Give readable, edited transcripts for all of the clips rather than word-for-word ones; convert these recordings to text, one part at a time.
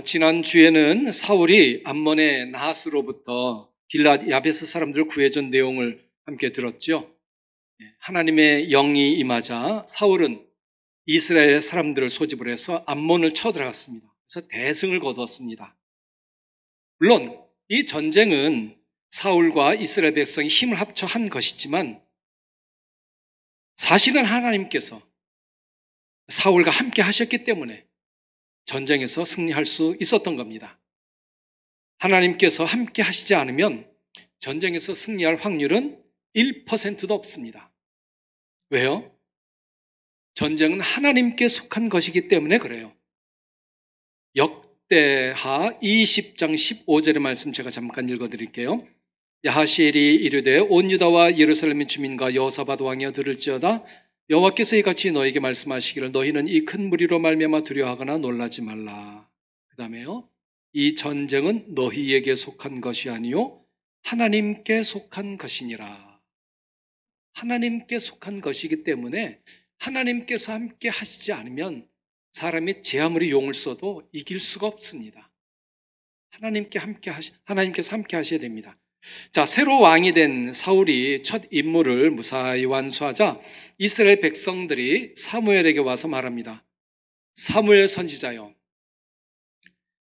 지난주에는 사울이 암몬의 나하스로부터 길앗 야베스 사람들을 구해준 내용을 함께 들었죠. 하나님의 영이 임하자 사울은 이스라엘 사람들을 소집을 해서 암몬을 쳐들어갔습니다. 그래서 대승을 거두었습니다. 물론 이 전쟁은 사울과 이스라엘 백성이 힘을 합쳐 한 것이지만 사실은 하나님께서 사울과 함께 하셨기 때문에 전쟁에서 승리할 수 있었던 겁니다. 하나님께서 함께 하시지 않으면 전쟁에서 승리할 확률은 1%도 없습니다. 왜요? 전쟁은 하나님께 속한 것이기 때문에 그래요. 역대하 20장 15절의 말씀 제가 잠깐 읽어드릴게요. 야하시엘이 이르되 온 유다와 예루살렘의 주민과 여호사밧 왕이여 들을지어다. 여호와께서 이같이 너에게 말씀하시기를 너희는 이 큰 무리로 말미암아 두려워하거나 놀라지 말라. 그 다음에요, 이 전쟁은 너희에게 속한 것이 아니요 하나님께 속한 것이니라. 하나님께 속한 것이기 때문에 하나님께서 함께 하시지 않으면 사람이 제 아무리 용을 써도 이길 수가 없습니다. 하나님께서 함께 하셔야 됩니다. 자, 새로 왕이 된 사울이 첫 임무를 무사히 완수하자 이스라엘 백성들이 사무엘에게 와서 말합니다. 사무엘 선지자요,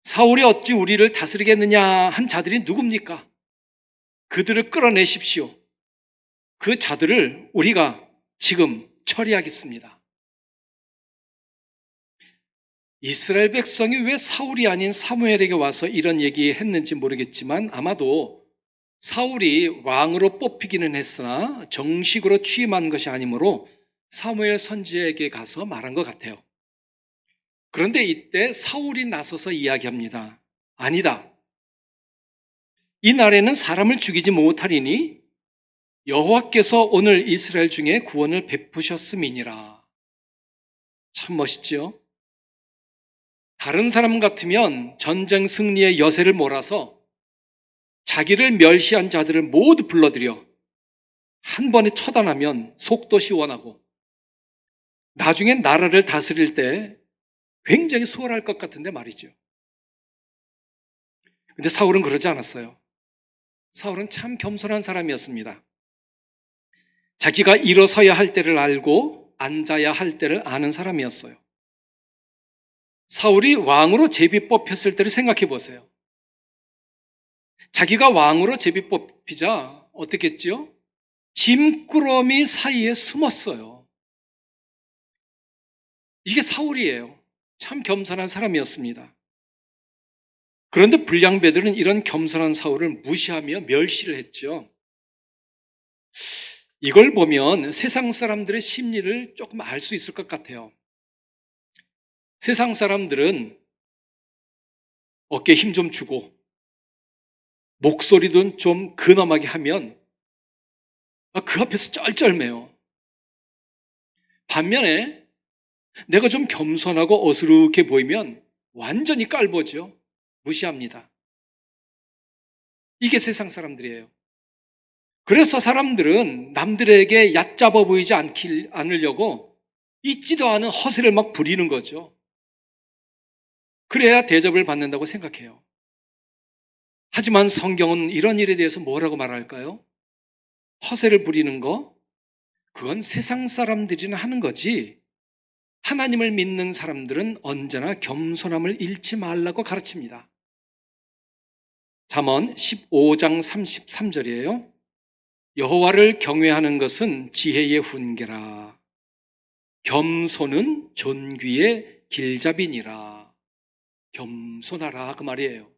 사울이 어찌 우리를 다스리겠느냐 한 자들이 누굽니까? 그들을 끌어내십시오. 그 자들을 우리가 지금 처리하겠습니다. 이스라엘 백성이 왜 사울이 아닌 사무엘에게 와서 이런 얘기했는지 모르겠지만 아마도 사울이 왕으로 뽑히기는 했으나 정식으로 취임한 것이 아니므로 사무엘 선지자에게 가서 말한 것 같아요. 그런데 이때 사울이 나서서 이야기합니다. 아니다. 이 날에는 사람을 죽이지 못하리니 여호와께서 오늘 이스라엘 중에 구원을 베푸셨음이니라. 참 멋있죠? 다른 사람 같으면 전쟁 승리의 여세를 몰아서 자기를 멸시한 자들을 모두 불러들여 한 번에 처단하면 속도 시원하고 나중에 나라를 다스릴 때 굉장히 수월할 것 같은데 말이죠. 근데 사울은 그러지 않았어요. 사울은 참 겸손한 사람이었습니다. 자기가 일어서야 할 때를 알고 앉아야 할 때를 아는 사람이었어요. 사울이 왕으로 제비 뽑혔을 때를 생각해 보세요. 자기가 왕으로 제비 뽑히자 어떻게 했죠? 짐꾸러미 사이에 숨었어요. 이게 사울이에요. 참 겸손한 사람이었습니다. 그런데 불량배들은 이런 겸손한 사울을 무시하며 멸시를 했죠. 이걸 보면 세상 사람들의 심리를 조금 알 수 있을 것 같아요. 세상 사람들은 어깨에 힘 좀 주고 목소리도 좀 근엄하게 하면 그 앞에서 쩔쩔매요. 반면에 내가 좀 겸손하고 어수룩해 보이면 완전히 깔보죠. 무시합니다. 이게 세상 사람들이에요. 그래서 사람들은 남들에게 얕잡아 보이지 않으려고 있지도 않은 허세를 막 부리는 거죠. 그래야 대접을 받는다고 생각해요. 하지만 성경은 이런 일에 대해서 뭐라고 말할까요? 허세를 부리는 거, 그건 세상 사람들이나 하는 거지 하나님을 믿는 사람들은 언제나 겸손함을 잃지 말라고 가르칩니다. 잠언 15장 33절이에요. 여호와를 경외하는 것은 지혜의 훈계라. 겸손은 존귀의 길잡이니라. 겸손하라 그 말이에요.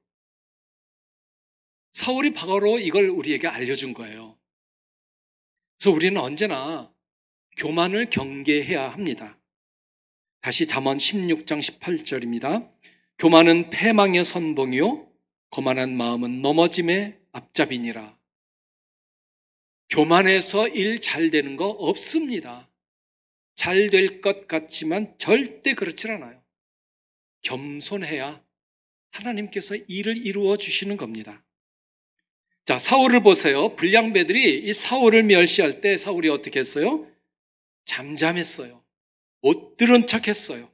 사울이 바로 이걸 우리에게 알려준 거예요. 그래서 우리는 언제나 교만을 경계해야 합니다. 다시 잠언 16장 18절입니다. 교만은 패망의 선봉이요 거만한 마음은 넘어짐의 앞잡이니라. 교만해서 일 잘 되는 거 없습니다. 잘 될 것 같지만 절대 그렇지 않아요. 겸손해야 하나님께서 일을 이루어 주시는 겁니다. 자, 사울을 보세요. 불량배들이 이 사울을 멸시할 때 사울이 어떻게 했어요? 잠잠했어요. 못 들은 척 했어요.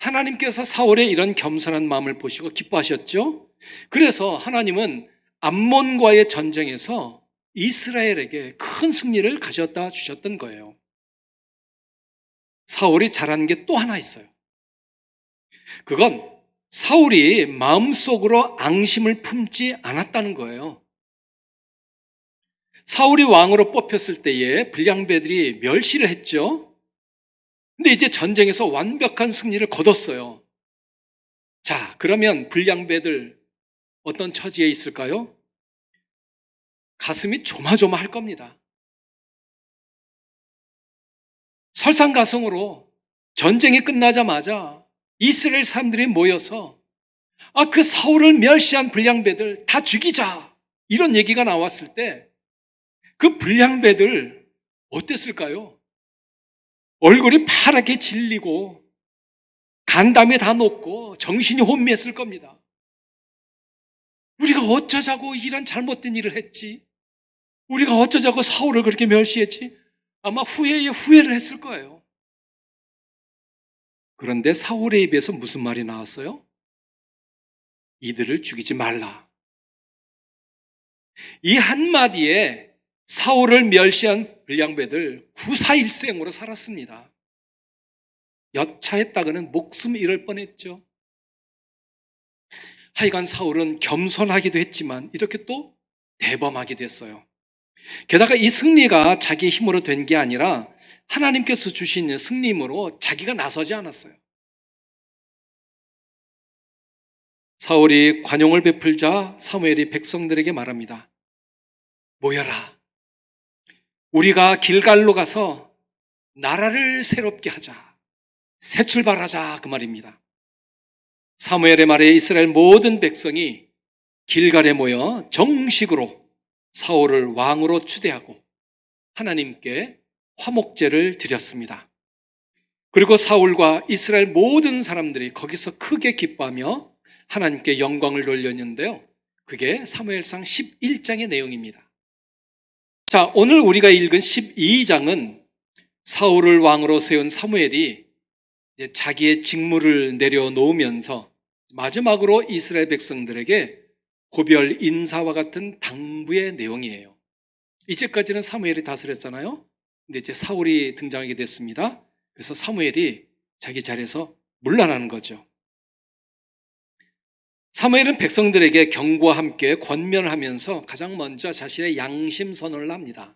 하나님께서 사울의 이런 겸손한 마음을 보시고 기뻐하셨죠. 그래서 하나님은 암몬과의 전쟁에서 이스라엘에게 큰 승리를 가져다 주셨던 거예요. 사울이 잘한 게 또 하나 있어요. 그건 사울이 마음속으로 앙심을 품지 않았다는 거예요. 사울이 왕으로 뽑혔을 때에 불량배들이 멸시를 했죠. 근데 이제 전쟁에서 완벽한 승리를 거뒀어요. 자, 그러면 불량배들 어떤 처지에 있을까요? 가슴이 조마조마할 겁니다. 설상가성으로 전쟁이 끝나자마자 이스라엘 사람들이 모여서 그 사울을 멸시한 불량배들 다 죽이자, 이런 얘기가 나왔을 때 그 불량배들 어땠을까요? 얼굴이 파랗게 질리고 간담이 다 녹고 정신이 혼미했을 겁니다. 우리가 어쩌자고 이런 잘못된 일을 했지? 우리가 어쩌자고 사울을 그렇게 멸시했지? 아마 후회에 후회를 했을 거예요. 그런데 사울의 입에서 무슨 말이 나왔어요? 이들을 죽이지 말라. 이 한마디에 사울을 멸시한 불량배들 구사일생으로 살았습니다. 여차했다가는 목숨 잃을 뻔했죠. 하여간 사울은 겸손하기도 했지만 이렇게 또 대범하기도 했어요. 게다가 이 승리가 자기 힘으로 된 게 아니라 하나님께서 주신 승리임으로 자기가 나서지 않았어요. 사울이 관용을 베풀자 사무엘이 백성들에게 말합니다. 모여라. 우리가 길갈로 가서 나라를 새롭게 하자. 새 출발하자, 그 말입니다. 사무엘의 말에 이스라엘 모든 백성이 길갈에 모여 정식으로 사울을 왕으로 추대하고 하나님께 화목제를 드렸습니다. 그리고 사울과 이스라엘 모든 사람들이 거기서 크게 기뻐하며 하나님께 영광을 돌렸는데요. 그게 사무엘상 11장의 내용입니다. 자, 오늘 우리가 읽은 12장은 사울을 왕으로 세운 사무엘이 이제 자기의 직무를 내려놓으면서 마지막으로 이스라엘 백성들에게 고별 인사와 같은 당부의 내용이에요. 이제까지는 사무엘이 다스렸잖아요. 근데 이제 사울이 등장하게 됐습니다. 그래서 사무엘이 자기 자리에서 물러나는 거죠. 사무엘은 백성들에게 경고와 함께 권면을 하면서 가장 먼저 자신의 양심 선언을 합니다.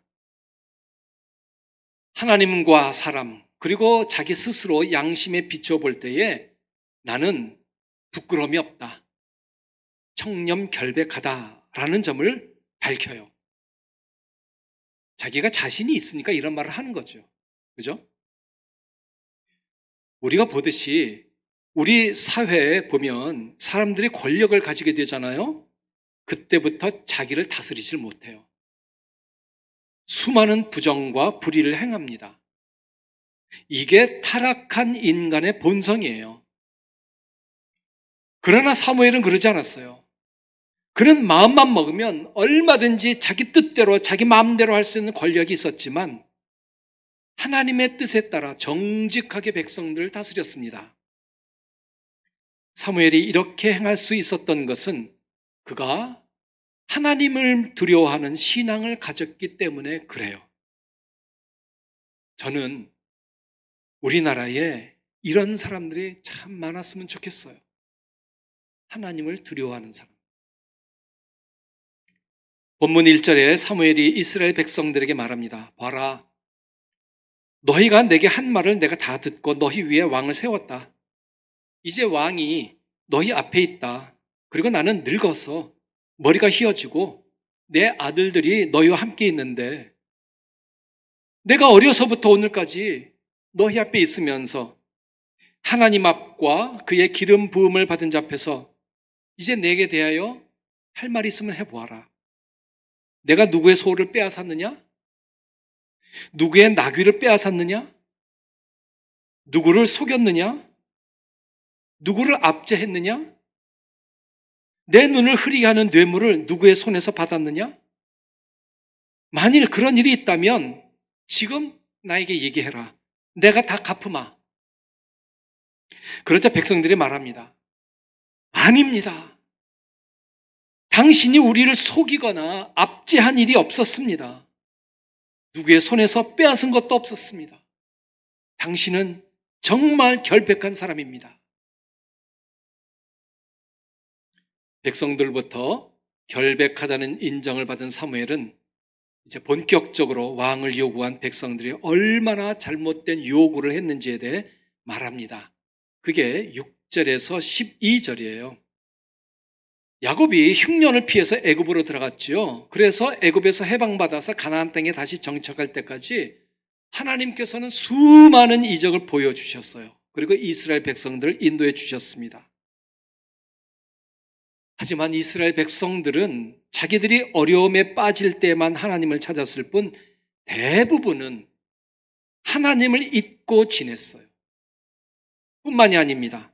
하나님과 사람, 그리고 자기 스스로 양심에 비춰볼 때에 나는 부끄러움이 없다, 청렴결백하다라는 점을 밝혀요. 자기가 자신이 있으니까 이런 말을 하는 거죠. 그죠? 우리가 보듯이 우리 사회에 보면 사람들이 권력을 가지게 되잖아요. 그때부터 자기를 다스리질 못해요. 수많은 부정과 불의를 행합니다. 이게 타락한 인간의 본성이에요. 그러나 사무엘은 그러지 않았어요. 그는 마음만 먹으면 얼마든지 자기 뜻대로 자기 마음대로 할 수 있는 권력이 있었지만 하나님의 뜻에 따라 정직하게 백성들을 다스렸습니다. 사무엘이 이렇게 행할 수 있었던 것은 그가 하나님을 두려워하는 신앙을 가졌기 때문에 그래요. 저는 우리나라에 이런 사람들이 참 많았으면 좋겠어요. 하나님을 두려워하는 사람. 본문 1절에 사무엘이 이스라엘 백성들에게 말합니다. 봐라, 너희가 내게 한 말을 내가 다 듣고 너희 위에 왕을 세웠다. 이제 왕이 너희 앞에 있다. 그리고 나는 늙어서 머리가 휘어지고 내 아들들이 너희와 함께 있는데 내가 어려서부터 오늘까지 너희 앞에 있으면서 하나님 앞과 그의 기름 부음을 받은 자 앞에서 이제 내게 대하여 할 말이 있으면 해보아라. 내가 누구의 소를 빼앗았느냐? 누구의 나귀를 빼앗았느냐? 누구를 속였느냐? 누구를 압제했느냐? 내 눈을 흐리게 하는 뇌물을 누구의 손에서 받았느냐? 만일 그런 일이 있다면 지금 나에게 얘기해라. 내가 다 갚으마. 그러자 백성들이 말합니다. 아닙니다. 당신이 우리를 속이거나 압제한 일이 없었습니다. 누구의 손에서 빼앗은 것도 없었습니다. 당신은 정말 결백한 사람입니다. 백성들부터 결백하다는 인정을 받은 사무엘은 이제 본격적으로 왕을 요구한 백성들이 얼마나 잘못된 요구를 했는지에 대해 말합니다. 그게 6절에서 12절이에요. 야곱이 흉년을 피해서 애굽으로 들어갔지요. 그래서 애굽에서 해방받아서 가나안 땅에 다시 정착할 때까지 하나님께서는 수많은 이적을 보여주셨어요. 그리고 이스라엘 백성들을 인도해 주셨습니다. 하지만 이스라엘 백성들은 자기들이 어려움에 빠질 때만 하나님을 찾았을 뿐 대부분은 하나님을 잊고 지냈어요. 뿐만이 아닙니다.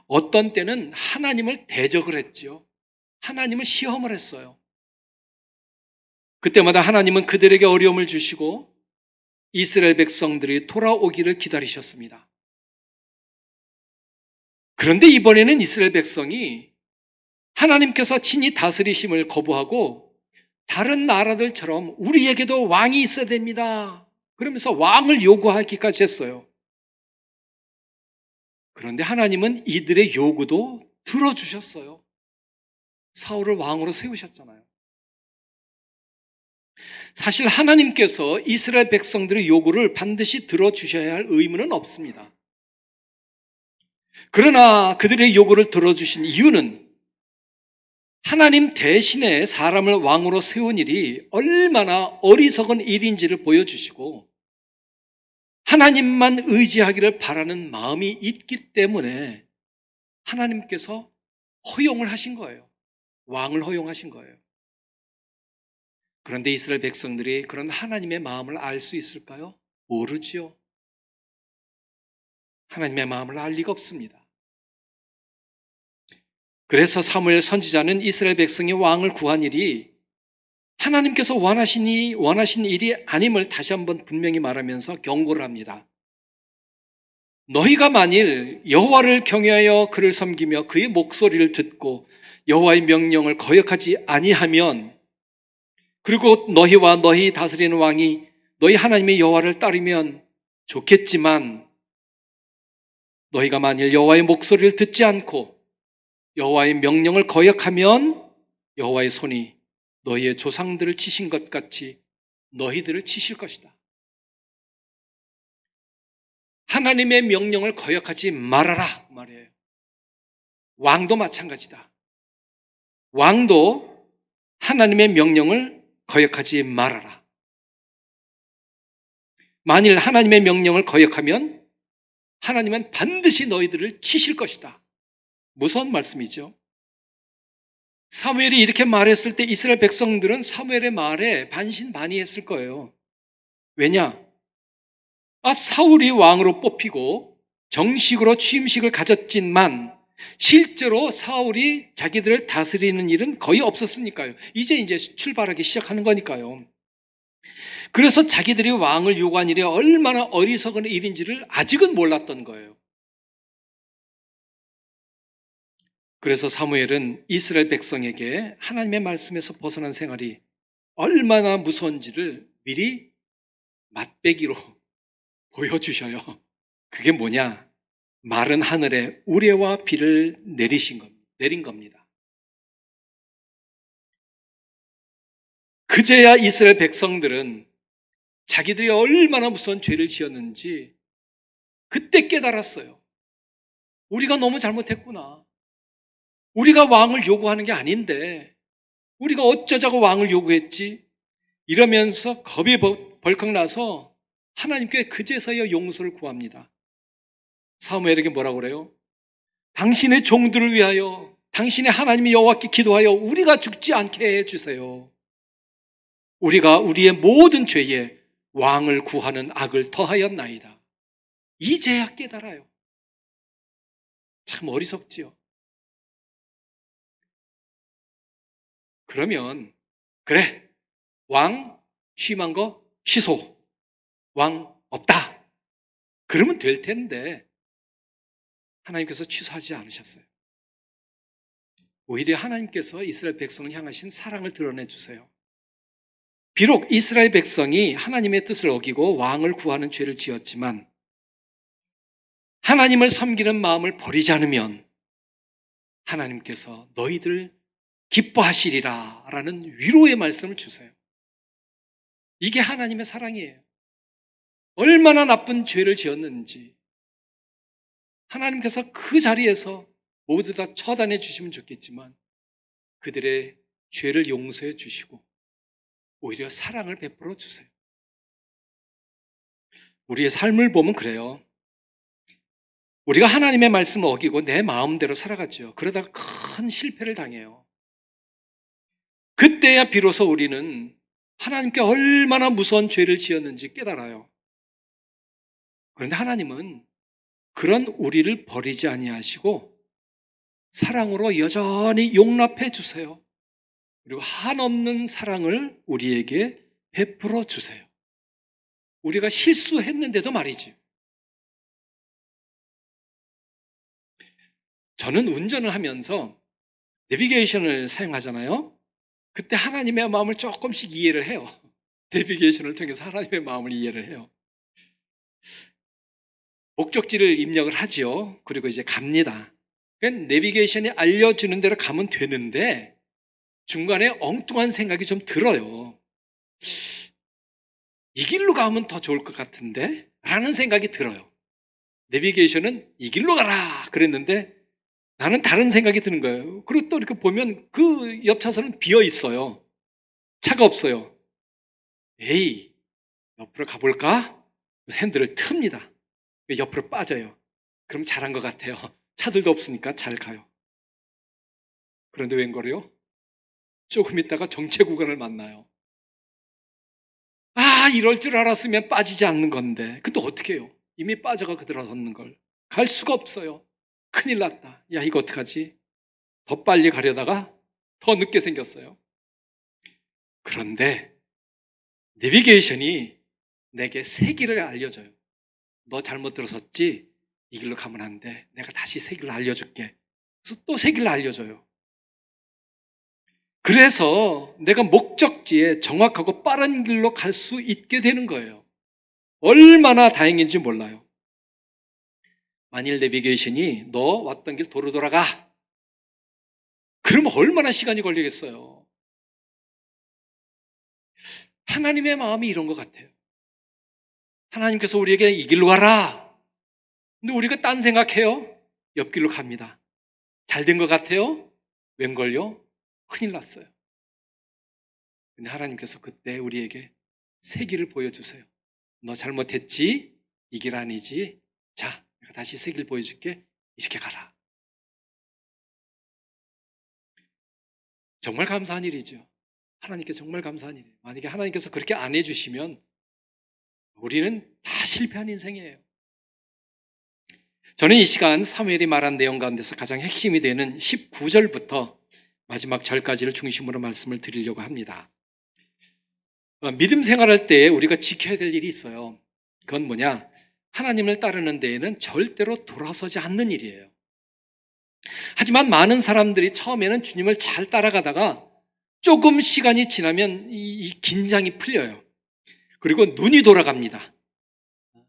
어떤 때는 하나님을 대적을 했죠. 하나님을 시험을 했어요. 그때마다 하나님은 그들에게 어려움을 주시고 이스라엘 백성들이 돌아오기를 기다리셨습니다. 그런데 이번에는 이스라엘 백성이 하나님께서 친히 다스리심을 거부하고 다른 나라들처럼 우리에게도 왕이 있어야 됩니다. 그러면서 왕을 요구하기까지 했어요. 그런데 하나님은 이들의 요구도 들어주셨어요. 사울을 왕으로 세우셨잖아요. 사실 하나님께서 이스라엘 백성들의 요구를 반드시 들어주셔야 할 의무는 없습니다. 그러나 그들의 요구를 들어주신 이유는 하나님 대신에 사람을 왕으로 세운 일이 얼마나 어리석은 일인지를 보여주시고 하나님만 의지하기를 바라는 마음이 있기 때문에 하나님께서 허용을 하신 거예요. 왕을 허용하신 거예요. 그런데 이스라엘 백성들이 그런 하나님의 마음을 알 수 있을까요? 모르지요. 하나님의 마음을 알 리가 없습니다. 그래서 사무엘 선지자는 이스라엘 백성이 왕을 구한 일이 하나님께서 원하신 일이 아님을 다시 한번 분명히 말하면서 경고를 합니다. 너희가 만일 여호와를 경외하여 그를 섬기며 그의 목소리를 듣고 여호와의 명령을 거역하지 아니하면, 그리고 너희와 너희 다스리는 왕이 너희 하나님의 여호와를 따르면 좋겠지만, 너희가 만일 여호와의 목소리를 듣지 않고 여호와의 명령을 거역하면 여호와의 손이 너희의 조상들을 치신 것 같이 너희들을 치실 것이다. 하나님의 명령을 거역하지 말아라 말이에요. 왕도 마찬가지다. 왕도 하나님의 명령을 거역하지 말아라. 만일 하나님의 명령을 거역하면 하나님은 반드시 너희들을 치실 것이다. 무서운 말씀이죠. 사무엘이 이렇게 말했을 때 이스라엘 백성들은 사무엘의 말에 반신반의했을 거예요. 왜냐? 사울이 왕으로 뽑히고 정식으로 취임식을 가졌지만 실제로 사울이 자기들을 다스리는 일은 거의 없었으니까요. 이제 출발하기 시작하는 거니까요. 그래서 자기들이 왕을 요구한 일이 얼마나 어리석은 일인지를 아직은 몰랐던 거예요. 그래서 사무엘은 이스라엘 백성에게 하나님의 말씀에서 벗어난 생활이 얼마나 무서운지를 미리 맛배기로 보여주셔요. 그게 뭐냐? 마른 하늘에 우레와 비를 내린 겁니다. 그제야 이스라엘 백성들은 자기들이 얼마나 무서운 죄를 지었는지 그때 깨달았어요. 우리가 너무 잘못했구나. 우리가 왕을 요구하는 게 아닌데 우리가 어쩌자고 왕을 요구했지? 이러면서 겁이 벌컥 나서 하나님께 그제서야 용서를 구합니다. 사무엘에게 뭐라고 그래요? 당신의 종들을 위하여 당신의 하나님 여호와께 기도하여 우리가 죽지 않게 해주세요. 우리가 우리의 모든 죄에 왕을 구하는 악을 더하였나이다. 이제야 깨달아요. 참 어리석지요. 그러면 그래, 왕 취임한 거 취소, 왕 없다, 그러면 될 텐데 하나님께서 취소하지 않으셨어요. 오히려 하나님께서 이스라엘 백성을 향하신 사랑을 드러내 주세요. 비록 이스라엘 백성이 하나님의 뜻을 어기고 왕을 구하는 죄를 지었지만 하나님을 섬기는 마음을 버리지 않으면 하나님께서 너희들 기뻐하시리라 라는 위로의 말씀을 주세요. 이게 하나님의 사랑이에요. 얼마나 나쁜 죄를 지었는지 하나님께서 그 자리에서 모두 다 처단해 주시면 좋겠지만 그들의 죄를 용서해 주시고 오히려 사랑을 베풀어 주세요. 우리의 삶을 보면 그래요. 우리가 하나님의 말씀을 어기고 내 마음대로 살아가죠. 그러다가 큰 실패를 당해요. 그때야 비로소 우리는 하나님께 얼마나 무서운 죄를 지었는지 깨달아요. 그런데 하나님은 그런 우리를 버리지 아니하시고 사랑으로 여전히 용납해 주세요. 그리고 한없는 사랑을 우리에게 베풀어 주세요. 우리가 실수했는데도 말이지. 저는 운전을 하면서 내비게이션을 사용하잖아요. 그때 하나님의 마음을 조금씩 이해를 해요. 내비게이션을 통해서 하나님의 마음을 이해를 해요. 목적지를 입력을 하죠. 그리고 이제 갑니다. 내비게이션이 알려주는 대로 가면 되는데 중간에 엉뚱한 생각이 좀 들어요. 이 길로 가면 더 좋을 것 같은데? 라는 생각이 들어요. 내비게이션은 이 길로 가라! 그랬는데 나는 다른 생각이 드는 거예요. 그리고 또 이렇게 보면 그 옆 차선은 비어 있어요. 차가 없어요. 에이, 옆으로 가볼까? 핸들을 틉니다. 옆으로 빠져요. 그럼 잘한 것 같아요. 차들도 없으니까 잘 가요. 그런데 웬걸요? 조금 있다가 정체 구간을 만나요. 아, 이럴 줄 알았으면 빠지지 않는 건데. 근데 어떻게 해요? 이미 빠져가 들어섰는 걸. 갈 수가 없어요. 큰일 났다. 야, 이거 어떡하지? 더 빨리 가려다가 더 늦게 생겼어요. 그런데 내비게이션이 내게 새 길을 알려줘요. 너 잘못 들어섰지? 이 길로 가면 안 돼. 내가 다시 새 길을 알려줄게. 그래서 또 새 길을 알려줘요. 그래서 내가 목적지에 정확하고 빠른 길로 갈 수 있게 되는 거예요. 얼마나 다행인지 몰라요. 만일 내비게이션이 너 왔던 길 도로 돌아가. 그러면 얼마나 시간이 걸리겠어요. 하나님의 마음이 이런 것 같아요. 하나님께서 우리에게 이 길로 가라. 근데 우리가 딴 생각해요. 옆길로 갑니다. 잘 된 것 같아요. 웬걸요? 큰일 났어요. 근데 하나님께서 그때 우리에게 새 길을 보여주세요. 너 잘못했지? 이 길 아니지? 자, 내가 다시 새 길 보여줄게. 이렇게 가라. 정말 감사한 일이죠. 하나님께 정말 감사한 일이에요. 만약에 하나님께서 그렇게 안 해주시면 우리는 다 실패한 인생이에요. 저는 이 시간 사무엘이 말한 내용 가운데서 가장 핵심이 되는 19절부터 마지막 절까지를 중심으로 말씀을 드리려고 합니다. 믿음 생활할 때 우리가 지켜야 될 일이 있어요. 그건 뭐냐? 하나님을 따르는 데에는 절대로 돌아서지 않는 일이에요. 하지만 많은 사람들이 처음에는 주님을 잘 따라가다가 조금 시간이 지나면 이 긴장이 풀려요. 그리고 눈이 돌아갑니다.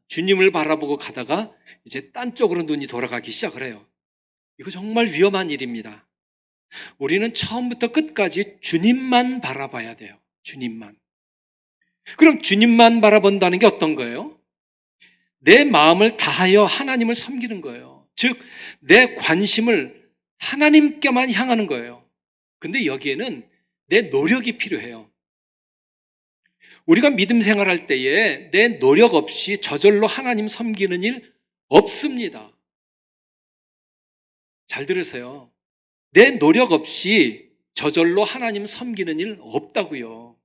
주님을 바라보고 가다가 이제 딴 쪽으로 눈이 돌아가기 시작을 해요. 이거 정말 위험한 일입니다. 우리는 처음부터 끝까지 주님만 바라봐야 돼요. 주님만. 그럼 주님만 바라본다는 게 어떤 거예요? 내 마음을 다하여 하나님을 섬기는 거예요. 즉, 내 관심을 하나님께만 향하는 거예요. 근데 여기에는 내 노력이 필요해요. 우리가 믿음 생활할 때에 내 노력 없이 저절로 하나님 섬기는 일 없습니다. 잘 들으세요. 내 노력 없이 저절로 하나님 섬기는 일 없다고요.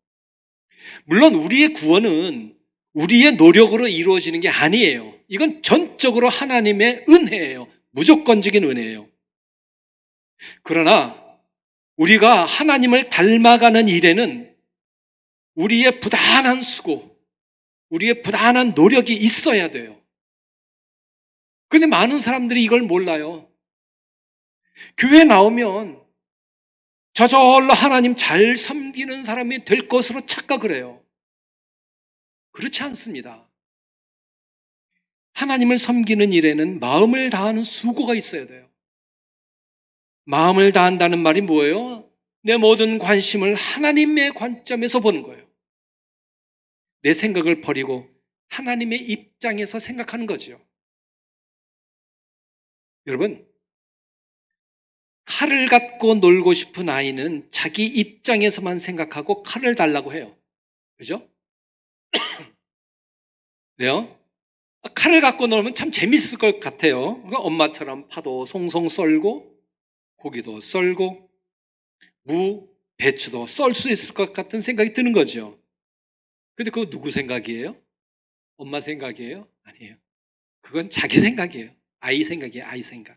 물론 우리의 구원은 우리의 노력으로 이루어지는 게 아니에요. 이건 전적으로 하나님의 은혜예요. 무조건적인 은혜예요. 그러나 우리가 하나님을 닮아가는 일에는 우리의 부단한 수고, 우리의 부단한 노력이 있어야 돼요. 근데 많은 사람들이 이걸 몰라요. 교회 나오면 저절로 하나님 잘 섬기는 사람이 될 것으로 착각을 해요. 그렇지 않습니다. 하나님을 섬기는 일에는 마음을 다하는 수고가 있어야 돼요. 마음을 다한다는 말이 뭐예요? 내 모든 관심을 하나님의 관점에서 보는 거예요. 내 생각을 버리고 하나님의 입장에서 생각하는 거죠. 여러분, 칼을 갖고 놀고 싶은 아이는 자기 입장에서만 생각하고 칼을 달라고 해요. 그죠? 왜요? 칼을 갖고 놀면 참 재밌을 것 같아요. 그러니까 엄마처럼 파도 송송 썰고 고기도 썰고 무, 배추도 썰 수 있을 것 같은 생각이 드는 거죠. 근데 그거 누구 생각이에요? 엄마 생각이에요? 아니에요. 그건 자기 생각이에요. 아이 생각이에요. 아이 생각.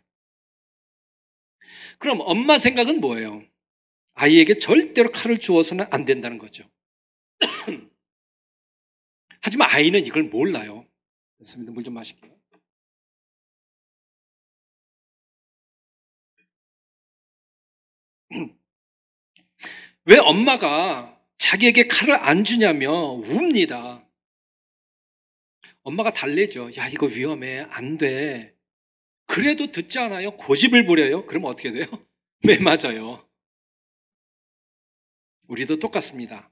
그럼 엄마 생각은 뭐예요? 아이에게 절대로 칼을 주어서는 안 된다는 거죠. 하지만 아이는 이걸 몰라요. 그렇습니다. 물 좀 마실게요. 왜 엄마가 자기에게 칼을 안 주냐며 웁니다. 엄마가 달래죠. 야, 이거 위험해. 안 돼. 그래도 듣지 않아요? 고집을 부려요? 그러면 어떻게 돼요? 네, 맞아요. 우리도 똑같습니다.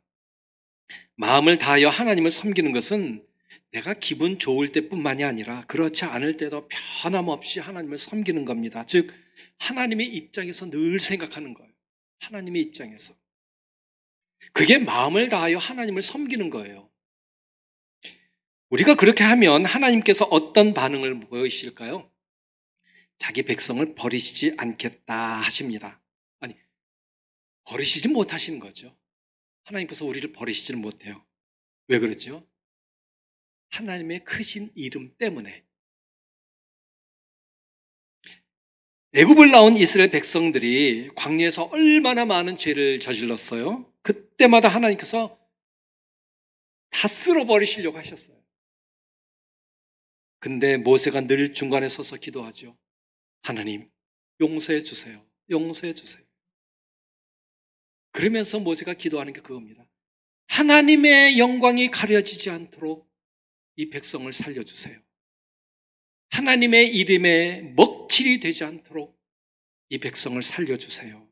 마음을 다하여 하나님을 섬기는 것은 내가 기분 좋을 때뿐만이 아니라 그렇지 않을 때도 변함없이 하나님을 섬기는 겁니다. 즉, 하나님의 입장에서 늘 생각하는 거예요. 하나님의 입장에서. 그게 마음을 다하여 하나님을 섬기는 거예요. 우리가 그렇게 하면 하나님께서 어떤 반응을 보이실까요? 자기 백성을 버리시지 않겠다 하십니다. 아니, 버리시지 못하시는 거죠. 하나님께서 우리를 버리시지는 못해요. 왜 그렇죠? 하나님의 크신 이름 때문에. 애굽을 나온 이스라엘 백성들이 광야에서 얼마나 많은 죄를 저질렀어요? 그때마다 하나님께서 다 쓸어버리시려고 하셨어요. 근데 모세가 늘 중간에 서서 기도하죠. 하나님, 용서해 주세요. 용서해 주세요. 그러면서 모세가 기도하는 게 그겁니다. 하나님의 영광이 가려지지 않도록 이 백성을 살려주세요. 하나님의 이름에 먹칠이 되지 않도록 이 백성을 살려주세요.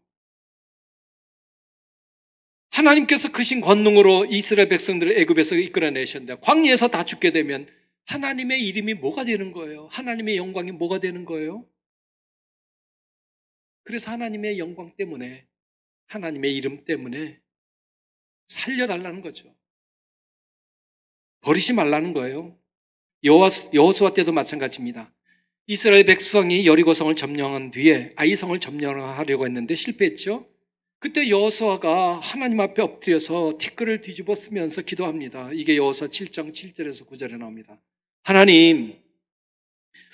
하나님께서 크신 권능으로 이스라엘 백성들을 애굽에서 이끌어내셨는데 광야에서 다 죽게 되면 하나님의 이름이 뭐가 되는 거예요? 하나님의 영광이 뭐가 되는 거예요? 그래서 하나님의 영광 때문에, 하나님의 이름 때문에 살려달라는 거죠. 버리지 말라는 거예요. 여호수아 때도 마찬가지입니다. 이스라엘 백성이 여리고성을 점령한 뒤에 아이성을 점령하려고 했는데 실패했죠. 그때 여호수아가 하나님 앞에 엎드려서 티끌을 뒤집어 쓰면서 기도합니다. 이게 여호수아 7장 7절에서 9절에 나옵니다. 하나님,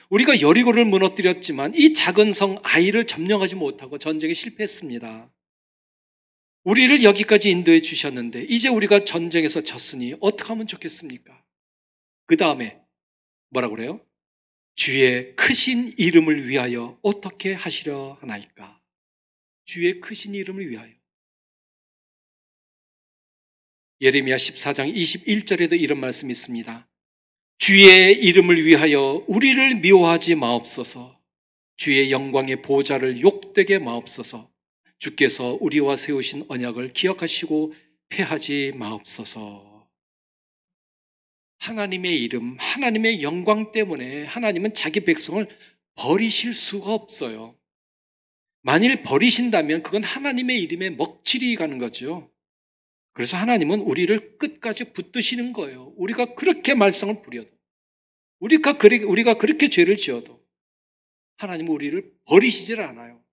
우리가 여리고를 무너뜨렸지만 이 작은 성 아이를 점령하지 못하고 전쟁에 실패했습니다. 우리를 여기까지 인도해 주셨는데 이제 우리가 전쟁에서 졌으니 어떻게 하면 좋겠습니까? 그 다음에 뭐라고 그래요? 주의 크신 이름을 위하여 어떻게 하시려 하나이까? 주의 크신 이름을 위하여. 예레미야 14장 21절에도 이런 말씀이 있습니다. 주의 이름을 위하여 우리를 미워하지 마옵소서. 주의 영광의 보좌를 욕되게 마옵소서. 주께서 우리와 세우신 언약을 기억하시고 패하지 마옵소서. 하나님의 이름, 하나님의 영광 때문에 하나님은 자기 백성을 버리실 수가 없어요. 만일 버리신다면 그건 하나님의 이름에 먹칠이 가는 거죠. 그래서 하나님은 우리를 끝까지 붙드시는 거예요. 우리가 그렇게 말썽을 부려도, 우리가 그렇게 죄를 지어도 하나님은 우리를 버리시질 않아요.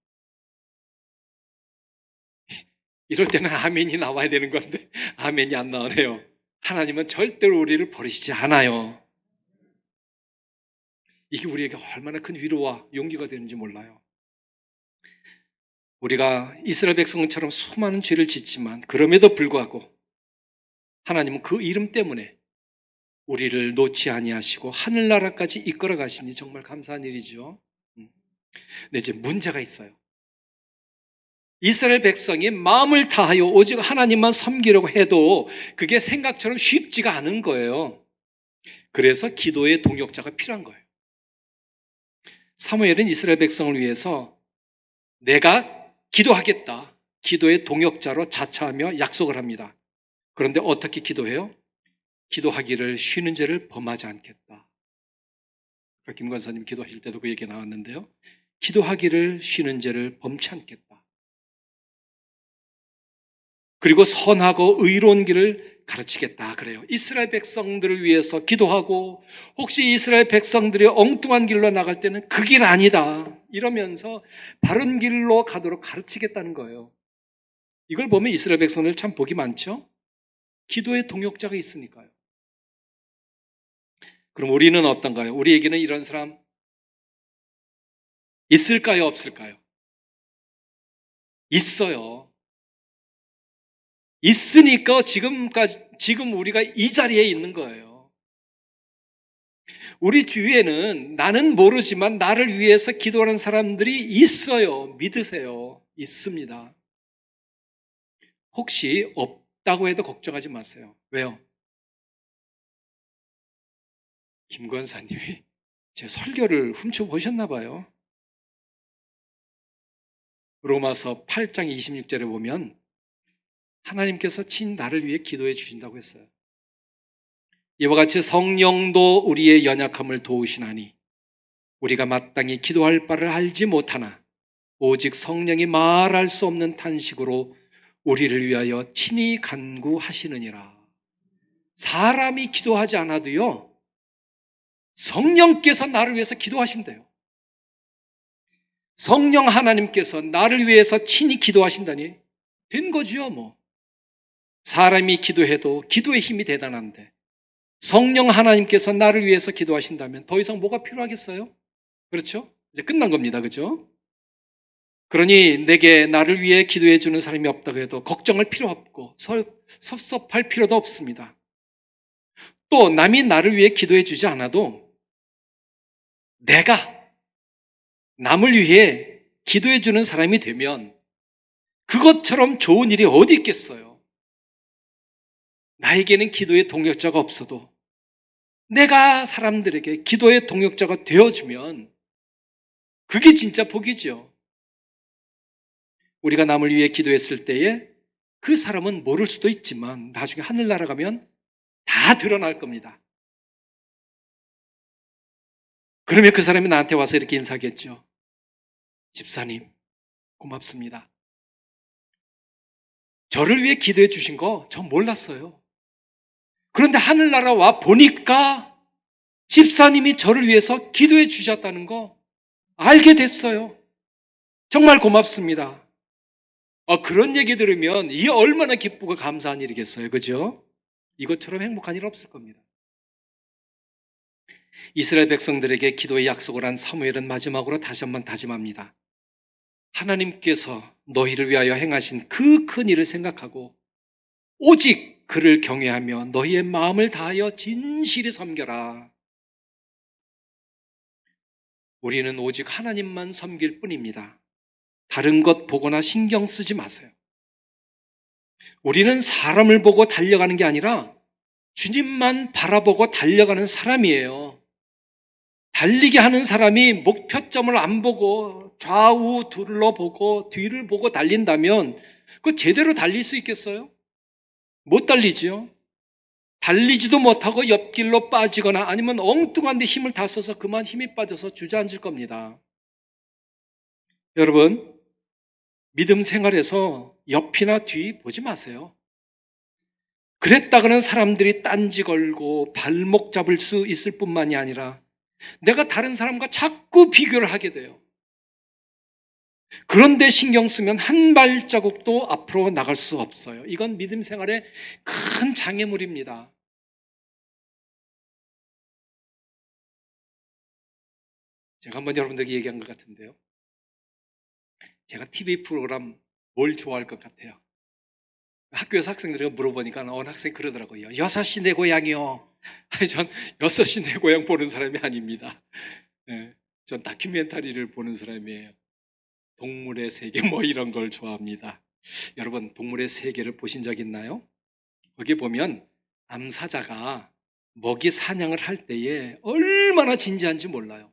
이럴 때는 아멘이 나와야 되는 건데 아멘이 안 나오네요. 하나님은 절대로 우리를 버리시지 않아요. 이게 우리에게 얼마나 큰 위로와 용기가 되는지 몰라요. 우리가 이스라엘 백성처럼 수많은 죄를 짓지만 그럼에도 불구하고 하나님은 그 이름 때문에 우리를 놓지 아니하시고 하늘나라까지 이끌어 가시니 정말 감사한 일이죠. 근데 이제 문제가 있어요. 이스라엘 백성이 마음을 다하여 오직 하나님만 섬기려고 해도 그게 생각처럼 쉽지가 않은 거예요. 그래서 기도의 동역자가 필요한 거예요. 사무엘은 이스라엘 백성을 위해서 내가 기도하겠다, 기도의 동역자로 자처하며 약속을 합니다. 그런데 어떻게 기도해요? 기도하기를 쉬는 죄를 범하지 않겠다. 김 권사님 기도하실 때도 그 얘기 나왔는데요. 기도하기를 쉬는 죄를 범치 않겠다. 그리고 선하고 의로운 길을 가르치겠다 그래요. 이스라엘 백성들을 위해서 기도하고 혹시 이스라엘 백성들이 엉뚱한 길로 나갈 때는 그 길 아니다 이러면서 바른 길로 가도록 가르치겠다는 거예요. 이걸 보면 이스라엘 백성들 참 복이 많죠? 기도의 동역자가 있으니까요. 그럼 우리는 어떤가요? 우리에게는 이런 사람 있을까요? 없을까요? 있어요. 있으니까 지금 우리가 이 자리에 있는 거예요. 우리 주위에는 나는 모르지만 나를 위해서 기도하는 사람들이 있어요. 믿으세요. 있습니다. 혹시 없다고 해도 걱정하지 마세요. 왜요? 김 권사님이 제 설교를 훔쳐보셨나 봐요. 로마서 8장 26절에 보면 하나님께서 친 나를 위해 기도해 주신다고 했어요. 이와 같이 성령도 우리의 연약함을 도우시나니 우리가 마땅히 기도할 바를 알지 못하나 오직 성령이 말할 수 없는 탄식으로 우리를 위하여 친히 간구하시느니라. 사람이 기도하지 않아도요, 성령께서 나를 위해서 기도하신대요. 성령 하나님께서 나를 위해서 친히 기도하신다니 된 거지요, 뭐. 사람이 기도해도 기도의 힘이 대단한데 성령 하나님께서 나를 위해서 기도하신다면 더 이상 뭐가 필요하겠어요? 그렇죠? 이제 끝난 겁니다. 그죠? 그러니 내게 나를 위해 기도해 주는 사람이 없다고 해도 걱정할 필요 없고 섭섭할 필요도 없습니다. 또 남이 나를 위해 기도해 주지 않아도 내가 남을 위해 기도해 주는 사람이 되면 그것처럼 좋은 일이 어디 있겠어요? 나에게는 기도의 동역자가 없어도 내가 사람들에게 기도의 동역자가 되어주면 그게 진짜 복이죠. 우리가 남을 위해 기도했을 때에 그 사람은 모를 수도 있지만 나중에 하늘나라 가면 다 드러날 겁니다. 그러면 그 사람이 나한테 와서 이렇게 인사하겠죠. 집사님, 고맙습니다. 저를 위해 기도해 주신 거 전 몰랐어요. 그런데 하늘나라 와 보니까 집사님이 저를 위해서 기도해 주셨다는 거 알게 됐어요. 정말 고맙습니다. 그런 얘기 들으면 이게 얼마나 기쁘고 감사한 일이겠어요. 그죠? 이것처럼 행복한 일 없을 겁니다. 이스라엘 백성들에게 기도의 약속을 한 사무엘은 마지막으로 다시 한번 다짐합니다. 하나님께서 너희를 위하여 행하신 그 큰 일을 생각하고 오직 그를 경외하며 너희의 마음을 다하여 진실히 섬겨라. 우리는 오직 하나님만 섬길 뿐입니다. 다른 것 보거나 신경 쓰지 마세요. 우리는 사람을 보고 달려가는 게 아니라 주님만 바라보고 달려가는 사람이에요. 달리게 하는 사람이 목표점을 안 보고 좌우 둘러보고 뒤를 보고 달린다면 그 제대로 달릴 수 있겠어요? 못 달리죠. 달리지도 못하고 옆길로 빠지거나 아니면 엉뚱한 데 힘을 다 써서 그만 힘이 빠져서 주저앉을 겁니다. 여러분, 믿음 생활에서 옆이나 뒤 보지 마세요. 그랬다가는 사람들이 딴지 걸고 발목 잡을 수 있을 뿐만이 아니라 내가 다른 사람과 자꾸 비교를 하게 돼요. 그런데 신경 쓰면 한 발자국도 앞으로 나갈 수 없어요. 이건 믿음 생활의 큰 장애물입니다. 제가 한번 여러분들에게 얘기한 것 같은데요. 제가 TV 프로그램 뭘 좋아할 것 같아요? 학교에서 학생들이 물어보니까 어느 학생이 그러더라고요. 6시 내 고향이요. 아니, 전 6시 내 고향 보는 사람이 아닙니다. 예, 전 다큐멘터리를 보는 사람이에요. 동물의 세계 뭐 이런 걸 좋아합니다. 여러분, 동물의 세계를 보신 적 있나요? 거기 보면 암사자가 먹이 사냥을 할 때에 얼마나 진지한지 몰라요.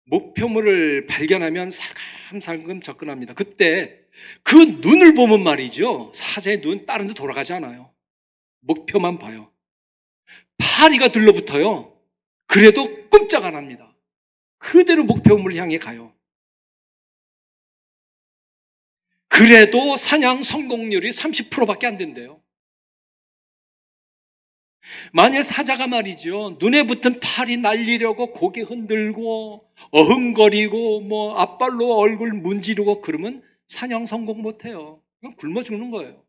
목표물을 발견하면 살금살금 접근합니다. 그때 그 눈을 보면 말이죠. 사자의 눈 다른 데 돌아가지 않아요. 목표만 봐요. 파리가 들러붙어요. 그래도 꼼짝 안 합니다. 그대로 목표물을 향해 가요. 그래도 사냥 성공률이 30%밖에 안 된대요. 만일 사자가 말이죠, 눈에 붙은 팔이 날리려고 고개 흔들고 어흥거리고 뭐 앞발로 얼굴 문지르고 그러면 사냥 성공 못해요. 그냥 굶어 죽는 거예요.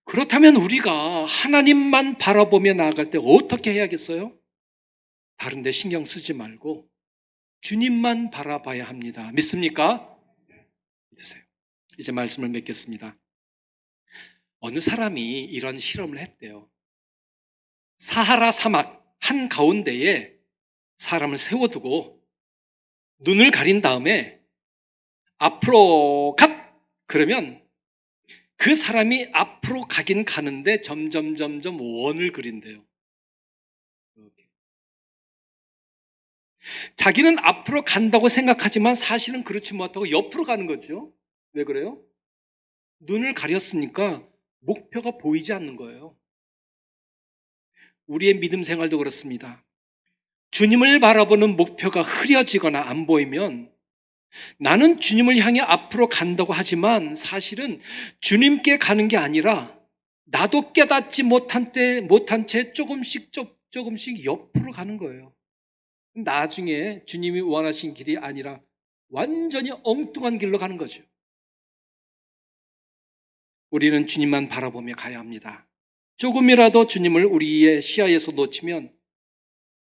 그렇다면 우리가 하나님만 바라보며 나아갈 때 어떻게 해야겠어요? 다른 데 신경 쓰지 말고 주님만 바라봐야 합니다. 믿습니까? 믿으세요. 이제 말씀을 맺겠습니다. 어느 사람이 이런 실험을 했대요. 사하라 사막 한가운데에 사람을 세워두고 눈을 가린 다음에 앞으로 갓! 그러면 그 사람이 앞으로 가긴 가는데 점점 원을 그린대요. 자기는 앞으로 간다고 생각하지만 사실은 그렇지 못하고 옆으로 가는 거죠. 왜 그래요? 눈을 가렸으니까 목표가 보이지 않는 거예요. 우리의 믿음 생활도 그렇습니다. 주님을 바라보는 목표가 흐려지거나 안 보이면 나는 주님을 향해 앞으로 간다고 하지만 사실은 주님께 가는 게 아니라 나도 깨닫지 못한 채 조금씩 옆으로 가는 거예요. 나중에 주님이 원하신 길이 아니라 완전히 엉뚱한 길로 가는 거죠. 우리는 주님만 바라보며 가야 합니다. 조금이라도 주님을 우리의 시야에서 놓치면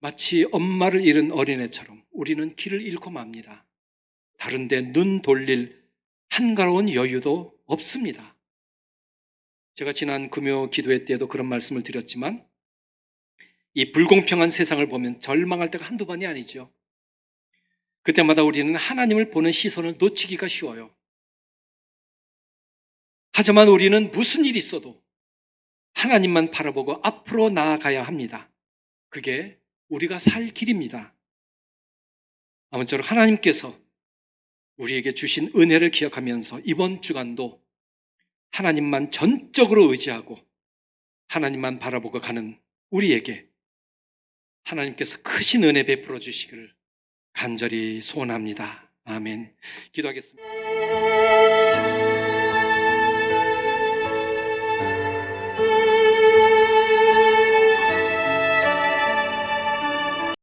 마치 엄마를 잃은 어린애처럼 우리는 길을 잃고 맙니다. 다른 데 눈 돌릴 한가로운 여유도 없습니다. 제가 지난 금요 기도회 때에도 그런 말씀을 드렸지만 이 불공평한 세상을 보면 절망할 때가 한두 번이 아니죠. 그때마다 우리는 하나님을 보는 시선을 놓치기가 쉬워요. 하지만 우리는 무슨 일이 있어도 하나님만 바라보고 앞으로 나아가야 합니다. 그게 우리가 살 길입니다. 아무쪼록 하나님께서 우리에게 주신 은혜를 기억하면서 이번 주간도 하나님만 전적으로 의지하고 하나님만 바라보고 가는 우리에게 하나님께서 크신 은혜 베풀어 주시기를 간절히 소원합니다. 아멘. 기도하겠습니다.